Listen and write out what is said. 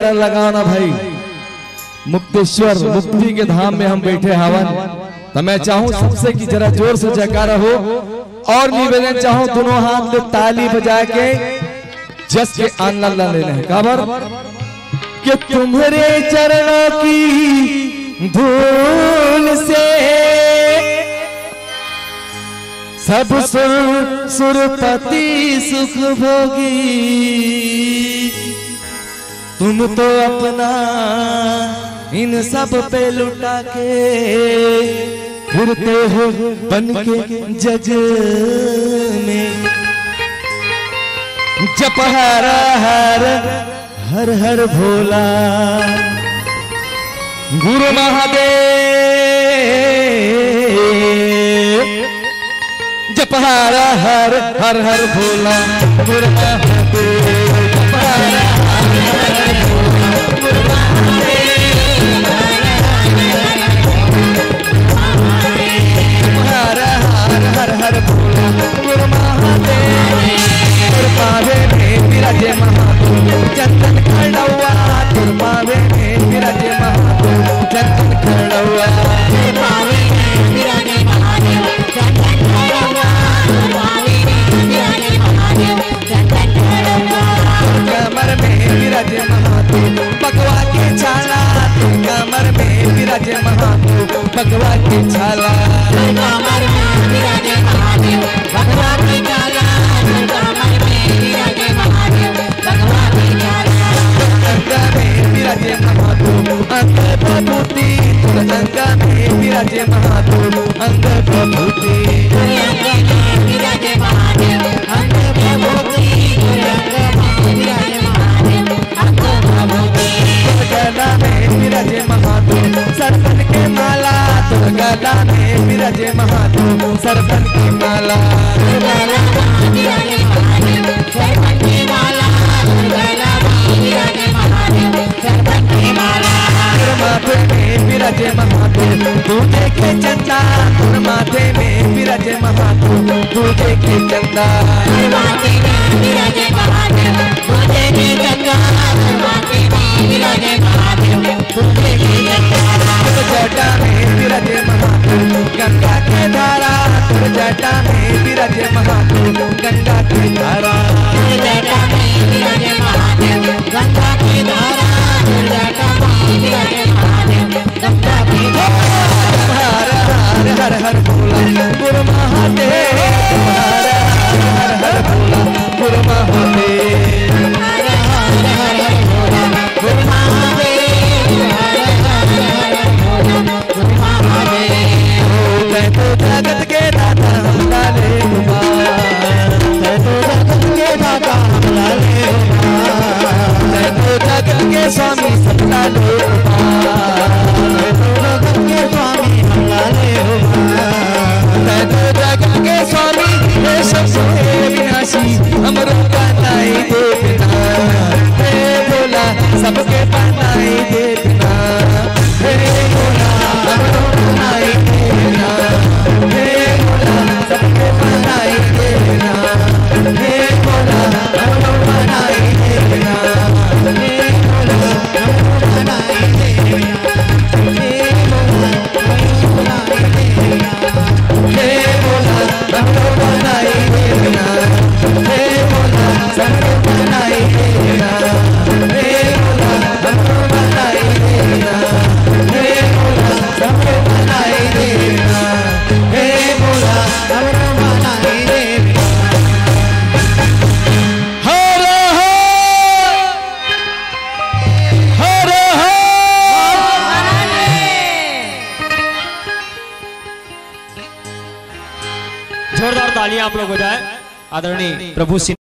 लगाना भाई, मुक्तेश्वर मुक्ति के धाम में हम बैठे हवन। तो मैं चाहूं सबसे कि जरा जोर से जयकारा हो और निवेदन चाहूं दोनों हाथ में ताली बजा के जस के आनंद लेने खबर कि तुम्हारे चरणों की धूल से सब सुरपति सुख भोगी, तुम तो अपना इन सब पे लुटा के फिरते हो बन के जज में। जप हर हर हर हर भोला गुरु महादेव, जप हर हर हर हर भोला गुरु महादेव, जप हर विराजे महादेव चंदन खड़ौआ, तुरपावे में विराजे महादेव चंदन खड़ौआ, तुरपावे में विराजे महादेव चंदन खड़ौआ, तुरपावे में विराजे महादेव चंदन खड़ौआ, कमर में विराजे महादेव भगवा के छाला, कमर में विराजे महादेव भगवा के छाला, कमर में विराजे महादेव भगवा के छाला, कमर में विराजे महादेव भगवा के छाला, गंगा में विराजे महादेव अंग प्रभुति, गंगा में विराजे महादेव अंग प्रभुति, गंगा में विराजे महादेव अंग प्रभुति, गंगा में विराजे महादेव अंग प्रभुति, गला में विराजे महादेव सरपन के माला, गला में विराजे महादेव सरपन की माला, गला में विराजे महादेव सरपन की माला, गला में विराजे महादेव सरपन की माला, माथे में विराजे महादेव दूजे के चंदा, माथे में विराजे महादेव दूजे के चंदा, माथे में विराजे महादेव दूजे के चंदा, माथे में विराजे महादेव दूजे के चंदा, जटा में विराजे महादेव गंगा के धारा, जटा में विराजे महादेव गंगा के धारा, जटा में विराजे महादेव गंगा के धारा, जटा में विराजे महादेव गंगा के धारा, हर हर हर हर भोला गुरु महादेव, हर हर हर भोला गुरु महादेव, हर हर हर भोला गुरु महादेव, हर हर हर भोला गुरु महादेव, मैं तो जगत के दाता हम लाले गोपाल, मैं तो जगत के दाता हम लाले गोपाल, मैं तो जगत के स्वामी सब लाले गोपाल, मैं तो जगत के स्वामी हम लाले गोपाल, मैं तो जगत के स्वामी हे सबसे विनाशी हमरो बनाई देना, हे भोला सबके बनाई देना, हे भोला हमरो बनाई देना, हे भोला सबके बनाई देना, हे भोला हमरो बनाई देना, हे भोला हमरो बनाई देना, हे भोला हमरो बनाई देना, हे भोला हमरो बनाई देना, हे भोला हमरो बनाई देना, हे भोला हमरो बनाई देना, हे भोला हमरो बनाई देना, हे भोला हमरो बनाई देना। हर हर हर जोरदार तालियां आप लोग बजाएं आदरणीय प्रभु सिंह।